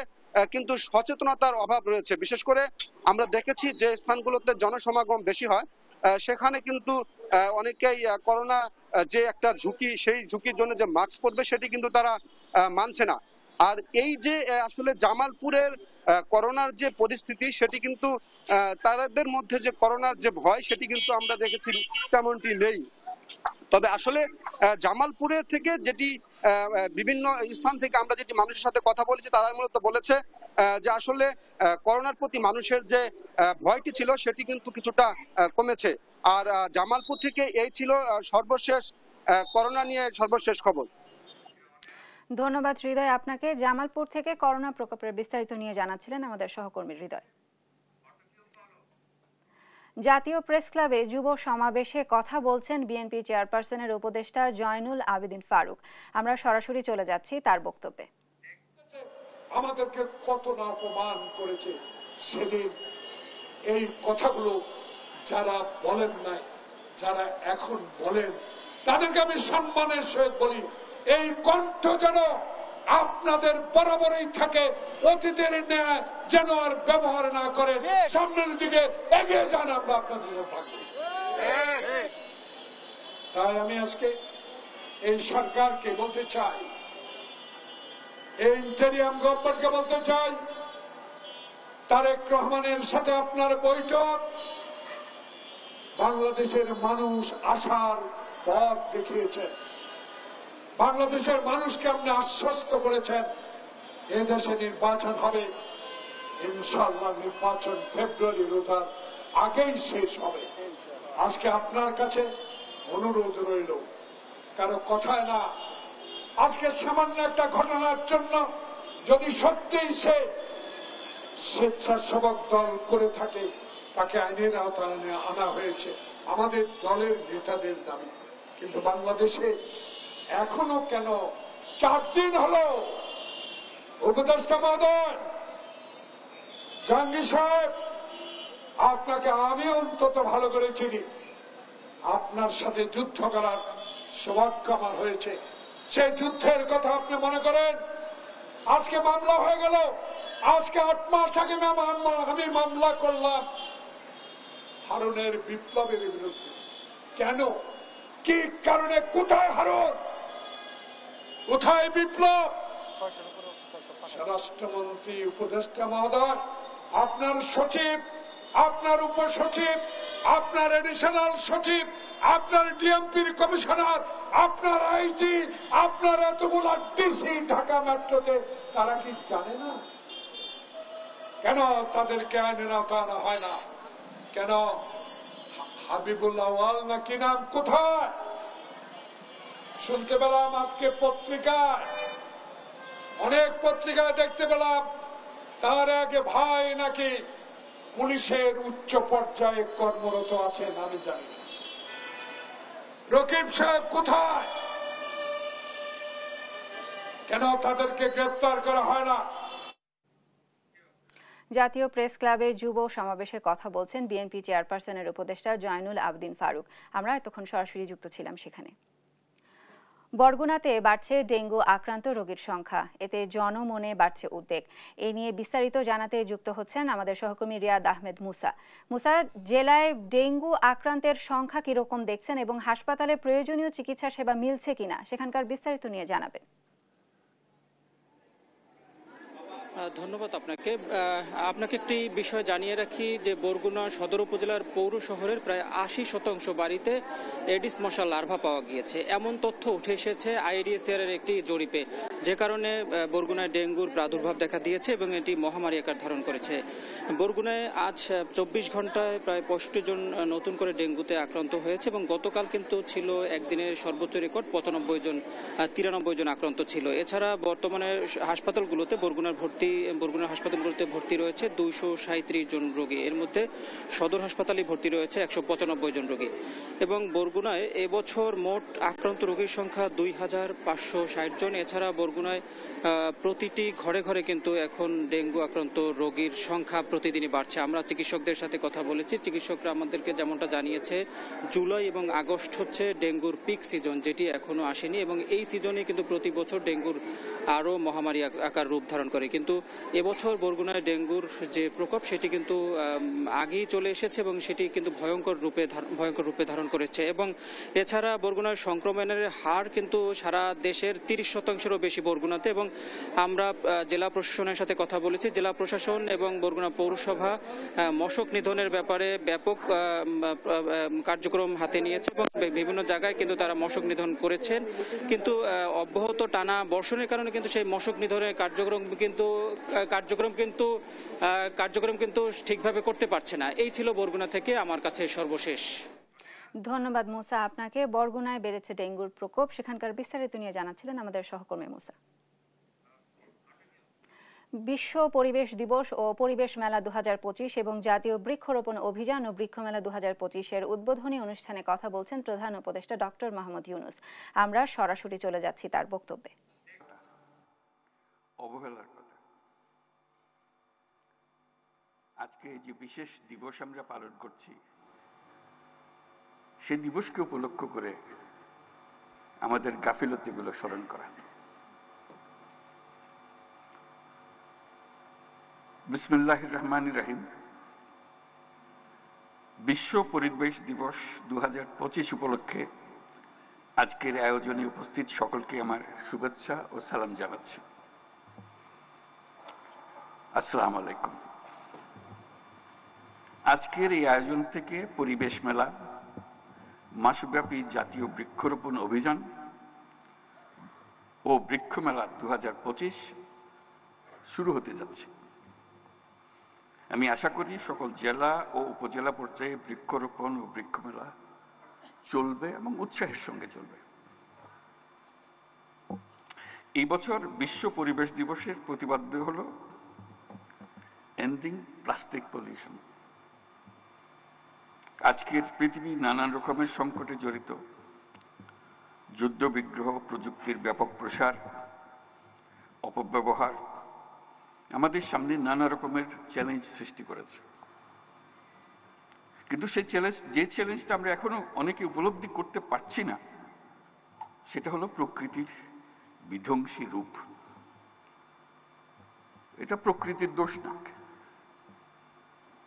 কিন্তু সচেতনতার অভাব রয়েছে। বিশেষ করে আমরা দেখেছি যে স্থানগুলোতে জনসমাগম বেশি হয় সেখানে কিন্তু অনেকেই করোনা যে একটা ঝুঁকি, সেই ঝুঁকির জন্য যে মাস্ক পরবে সেটি কিন্তু তারা মানছে না। আর এই যে আসলে জামালপুরের করোনার যে পরিস্থিতি সেটি কিন্তু তাদের মধ্যে যে করোনার যে ভয় সেটি কিন্তু আমরা দেখেছি তেমনটি নেই। তবে আসলে জামালপুরের থেকে যেটি বিভিন্ন স্থান থেকে আমরা যেটি মানুষের সাথে কথা বলেছি তারা মূলত বলেছে যে আসলে করোনার প্রতি মানুষের যে ভয়টি ছিল সেটি কিন্তু কিছুটা কমেছে। আর জামালপুর থেকে এই ছিল সর্বশেষ করোনা নিয়ে সর্বশেষ খবর। ধন্যবাদ হৃদয় আপনাকে। জামালপুর থেকে করোনা প্রকোপের বিস্তারিত নিয়ে জানাচ্ছিলেন আমাদের সহকর্মী হৃদয়। জাতীয় প্রেস ক্লাবে যুব সমাবেশে কথা বলছেন বিএনপি চেয়ারপারসনের উপদেষ্টা জয়নুল আবেদিন ফারুক। আমরা সরাসরি চলে যাচ্ছি তার বক্তব্যে। আমাদেরকে কত না অপমান করেছে সেদিন, এই কথাগুলো যারা বলেন নাই, যারা এখন বলেন তাদেরকে আমি সম্মানের সহিত বলি, এই কণ্ঠ যেন আপনাদের বরাবরই থাকে, অতীতের ন্যায় যেন আর ব্যবহার না করে, সামনের দিকে এগিয়ে যান, আমরা আপনাদের থাকবো। তাই আমি আজকে এই সরকারকে বলতে চাই, এই ইন্টেরিয়াম গভর্নমেন্টকে বলতে চাই, তারেক রহমানের সাথে আপনার বৈঠক বাংলাদেশের মানুষ আশার পথ দেখিয়েছেন, বাংলাদেশের মানুষকে আপনি আশ্বস্ত করেছেন এদেশে নির্বাচন হবে, ইনশাআল্লাহ নির্বাচন ফেব্রুয়ারি রোজার আগেই শেষ হবে। আজকে আপনার কাছে অনুরোধ রইল, কারো কথায় না, আজকে সামান্য একটা ঘটনার জন্য যদি সত্যিই সে স্বেচ্ছাসেবক দল করে থাকে তাকে আইনের আওতায় আনা হয়েছে আমাদের দলের নেতাদের দাবি। কিন্তু বাংলাদেশে এখনো কেন 4 দিন হলো উপদেষ্টা মহোদয় জাহাঙ্গীর সাহেব, আপনাকে আমি অন্তত ভালো করে চিনি, আপনার সাথে যুদ্ধ করার সৌভাগ্য আমার হয়েছে। সেই যুদ্ধের কথা আপনি মনে করেন, আজকে মামলা হয়ে গেল, আজকে 8 মাস আগে আমি মামলা করলাম হারুনের বিপ্লবের বিরুদ্ধে। কেন, কি কারণে, কোথায় হারুন, কোথায় বিপ্লব? স্বরাষ্ট্রমন্ত্রী উপদেষ্টা মহোদয়, আপনার সচিব, আপনার উপসচিব, আপনার এডিশনাল সচিব, আপনার ডিএমপির কমিশনার, আপনার আইজি, আপনার এতগুলো ডিসি ঢাকা মেট্রোতে, তারা কি জানে না? কেন তাদেরকে আইনের আওতায় আনা হয় না? কেন হাবিবুল্লাহ ওয়াল নাকি নাম কোথায়? শুনতে পেলাম আজকে পত্রিকায়, অনেক পত্রিকায় দেখতে পেলাম তার আগে ভাই নাকি পুলিশের উচ্চ পর্যায়ে কর্মরত আছেন, আমি জানি না। রকিব সাহেব কোথায়? কেন তাদেরকে গ্রেফতার করা হয় না? জাতীয় প্রেস ক্লাবে যুব সমাবেশে কথা বলছেন বিএনপি চেয়ারপারসনের উপদেষ্টা জয়নুল আবেদিন ফারুক। আমরা এতক্ষণ সরাসরি যুক্ত ছিলাম সেখানে। বরগুনাতে বাড়ছে ডেঙ্গু আক্রান্ত রোগীর সংখ্যা, এতে জনমনে বাড়ছে উদ্বেগ। এ নিয়ে বিস্তারিত জানাতে যুক্ত হচ্ছেন আমাদের সহকর্মী রিয়াদ আহমেদ মুসা। মুসা, জেলায় ডেঙ্গু আক্রান্তের সংখ্যা কিরকম দেখছেন এবং হাসপাতালে প্রয়োজনীয় চিকিৎসা সেবা মিলছে কিনা সেখানকার বিস্তারিত নিয়ে জানাবেন। ধন্যবাদ আপনাকে একটি বিষয় জানিয়ে রাখি যে বরগুনা সদর উপজেলার পৌর শহরের প্রায় 80% বাড়িতে এডিস মশার লার্ভা পাওয়া গিয়েছে, এমন তথ্য উঠে এসেছে আইডিএসআর এর একটি জরিপে, যে কারণে বরগুনায় ডেঙ্গুর প্রাদুর্ভাব দেখা দিয়েছে এবং এটি মহামারী আকার ধারণ করেছে। বরগুনায় আজ 24 ঘন্টায় প্রায় 65 জন নতুন করে ডেঙ্গুতে আক্রান্ত হয়েছে এবং গতকাল কিন্তু ছিল একদিনের সর্বোচ্চ রেকর্ড 93 জন আক্রান্ত ছিল। এছাড়া বর্তমানে হাসপাতালগুলোতে বরগুনার ভর্তি বরগুনা হাসপাতালগুলোতে ভর্তি রয়েছে 237 জন রোগী। এর মধ্যে সদর হাসপাতালে ভর্তি রয়েছে 195 জন রোগী। এবং বরগুনায় এবছর মোট আক্রান্ত রোগীর সংখ্যা 2560 জন। এছাড়া বরগুনায় প্রতিটি ঘরে ঘরে কিন্তু এখন ডেঙ্গু আক্রান্ত রোগীর সংখ্যা প্রতিদিনই বাড়ছে। আমরা চিকিৎসকদের সাথে কথা বলেছি, চিকিৎসকরা আমাদেরকে যেমনটা জানিয়েছে জুলাই এবং আগস্ট হচ্ছে ডেঙ্গুর পিক সিজন, যেটি এখনো আসেনি এবং এই সিজনে কিন্তু প্রতি বছর ডেঙ্গুর আরও মহামারী আকার রূপ ধারণ করে। কিন্তু এবছর বরগুনায় ডেঙ্গুর যে প্রকোপ সেটি কিন্তু আগেই চলে এসেছে এবং সেটি কিন্তু ভয়ঙ্কর রূপে ধারণ করেছে। এবং এছাড়া বরগুনার সংক্রমণের হার কিন্তু সারা দেশের 30%-এরও বেশি বরগুনাতে। এবং আমরা জেলা প্রশাসনের সাথে কথা বলেছি, জেলা প্রশাসন এবং বরগুনা পৌরসভা মশক নিধনের ব্যাপারে ব্যাপক কার্যক্রম হাতে নিয়েছে এবং বিভিন্ন জায়গায় কিন্তু তারা মশক নিধন করেছেন। কিন্তু অব্যাহত টানা বর্ষণের কারণে কিন্তু সেই মশক নিধনের কার্যক্রম কিন্তু ঠিকভাবে করতে পারছে না। এই ছিল বরগুনা থেকে আমার কাছে সর্বশেষ। ধন্যবাদ মুসা আপনাকে। বরগুনায় বেড়েছে ডেঙ্গুর প্রকোপ, সেখানকার বিস্তারিত নিয়ে জানাচ্ছিলেন আমাদের সহকর্মী মুসা। বিশ্ব পরিবেশ দিবস ও পরিবেশ মেলা 2025 এবং জাতীয় বৃক্ষরোপণ অভিযান ও বৃক্ষ মেলা 2025-এর উদ্বোধনী অনুষ্ঠানে কথা বলছেন প্রধান উপদেষ্টা ডক্টর মোহাম্মদ ইউনূস। আমরা সরাসরি চলে যাচ্ছি তার বক্তব্যে। অবহেলার কথা, আজকে যে বিশেষ দিবস আমরা পালন করছি সেই দিবসকে উপলক্ষ করে আমাদের গাফিলতিগুলো স্মরণ করা। বিসমিল্লাহির রহমানির রহিম। বিশ্ব পরিবেশ দিবস 2025 উপলক্ষে আজকের আয়োজনে উপস্থিত সকলকে আমার শুভেচ্ছা ও সালাম জানাচ্ছি। আসসালামু আলাইকুম। আজকের এই আয়োজন থেকে পরিবেশ মেলা, মাসব্যাপী জাতীয় বৃক্ষরোপণ অভিযান ও বৃক্ষ মেলা 2025 শুরু হতে যাচ্ছে। আমি আশা করি সকল জেলা ও উপজেলা পর্যায়ে বৃক্ষরোপণ ও বৃক্ষ মেলা চলবে এবং উৎসাহের সঙ্গে চলবে। এই বছর বিশ্ব পরিবেশ দিবসের প্রতিপাদ্য হলো এন্ডিং প্লাস্টিক পলিউশন। আজকের পৃথিবী নানান রকমের সংকটে জড়িত। যুদ্ধ বিগ্রহ, প্রযুক্তির ব্যাপক প্রসার, অপব্যবহার আমাদের সামনে নানা রকমের চ্যালেঞ্জ সৃষ্টি করেছে। কিন্তু সেই চ্যালেঞ্জটা আমরা এখনো অনেকে উপলব্ধি করতে পারছি না, সেটা হলো প্রকৃতির বিধ্বংসী রূপ। এটা প্রকৃতির দোষ না,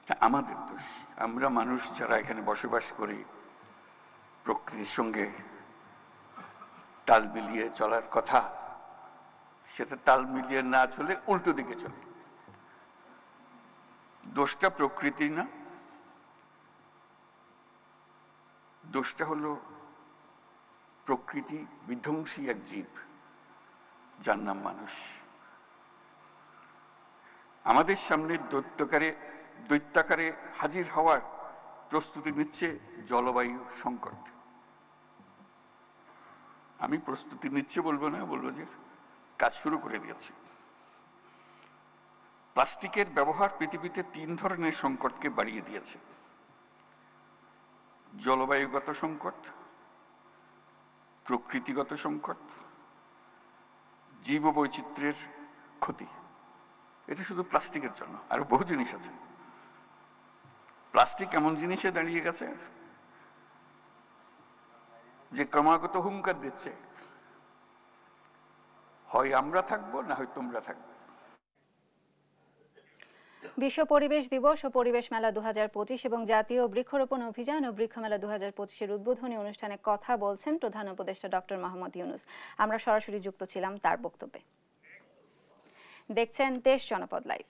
এটা আমাদের দোষ। আমরা মানুষ যারা এখানে বসবাস করি, প্রকৃতির সঙ্গে তাল মিলিয়ে চলার কথা, সেটা তাল মিলিয়ে না চলে উল্টো দিকে চলে। দোষটা প্রকৃতি না, দোষটা হলো প্রকৃতি বিধ্বংসী এক জীব যার নাম মানুষ। আমাদের সামনে দৈত্যাকারে হাজির হওয়ার প্রস্তুতি নিচ্ছে জলবায়ু সংকট। আমি প্রস্তুতি নিচ্ছে বলবো না, বলবো যে কাজ শুরু করে দিয়েছে। প্লাস্টিকের ব্যবহার পৃথিবীতে 3 ধরনের সংকটকে বাড়িয়ে দিয়েছে: জলবায়ুগত সংকট, প্রকৃতিগত সংকট, জীববৈচিত্র্যের ক্ষতি। এটা শুধু প্লাস্টিকের জন্য, আরো বহু জিনিস আছে। প্লাস্টিক এমন জিনিসে দাঁড়িয়ে গেছে যে ক্রমাগত হুঙ্কার দিচ্ছে, হয় আমরা থাকবো না হয় তোমরা থাকবে। বিশ্ব পরিবেশ দিবস ও পরিবেশ মেলা 2025 এবং জাতীয় বৃক্ষরোপণ অভিযান ও বৃক্ষ মেলা 2025-এর উদ্বোধনী অনুষ্ঠানে কথা বলছেন প্রধান উপদেষ্টা ডক্টর মোহাম্মদ ইউনূস। আমরা সরাসরি যুক্ত ছিলাম তার বক্তব্যে। দেখছেন দেশ জনপদ লাইভ।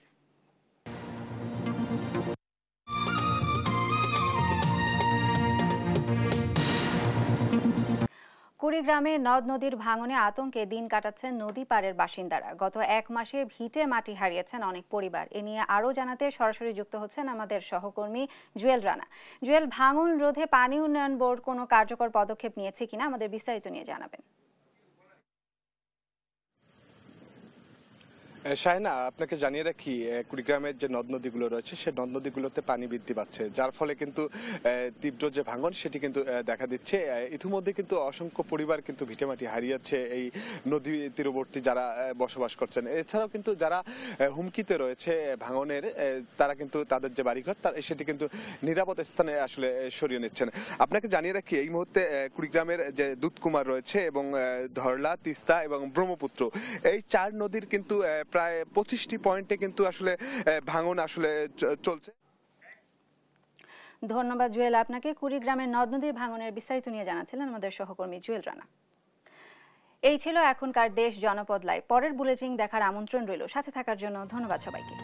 কুড়িগ্রামে নদ নদীর ভাঙনে আতঙ্কে দিন কাটাচ্ছেন নদী পাড়ের বাসিন্দারা। গত 1 মাসে ভিটে মাটি হারিয়েছেন অনেক পরিবার। এ নিয়ে আরও জানাতে সরাসরি যুক্ত হচ্ছেন আমাদের সহকর্মী জুয়েল রানা। জুয়েল, ভাঙন রোধে পানি উন্নয়ন বোর্ড কোনো কার্যকর পদক্ষেপ নিয়েছে কিনা আমাদের বিস্তারিত নিয়ে জানাবেন। শাহিনা, আপনাকে জানিয়ে রাখি কুড়িগ্রামের যে নদ নদীগুলো রয়েছে সেই নদ নদীগুলোতে পানি বৃদ্ধি পাচ্ছে, যার ফলে কিন্তু তীব্র যে ভাঙন সেটি কিন্তু দেখা দিচ্ছে। ইতিমধ্যে কিন্তু অসংখ্য পরিবার কিন্তু ভিটেমাটি হারিয়েছে এই নদী তীরবর্তী যারা বসবাস করছেন। এছাড়াও কিন্তু যারা হুমকিতে রয়েছে ভাঙনের, তারা কিন্তু তাদের যে বাড়িঘর সেটি কিন্তু নিরাপদ স্থানে আসলে সরিয়ে নিচ্ছেন। আপনাকে জানিয়ে রাখি এই মুহূর্তে কুড়িগ্রামের যে দুধকুমার রয়েছে এবং ধরলা, তিস্তা এবং ব্রহ্মপুত্র, এই 4 নদীর কিন্তু প্রায় 25টি পয়েন্টে কিন্তু আসলে ভাঙন আসলে চলছে। ধন্যবাদ জুয়েল আপনাকে। কুড়িগ্রামের নদ নদীর ভাঙনের বিস্তারিত নিয়ে জানাচ্ছিলেন আমাদের সহকর্মী জুয়েল রানা। এই ছিল এখনকার দেশ জনপদ লাইভ। পরের বুলেটিন দেখার আমন্ত্রণ রইল। সাথে থাকার জন্য ধন্যবাদ সবাইকে।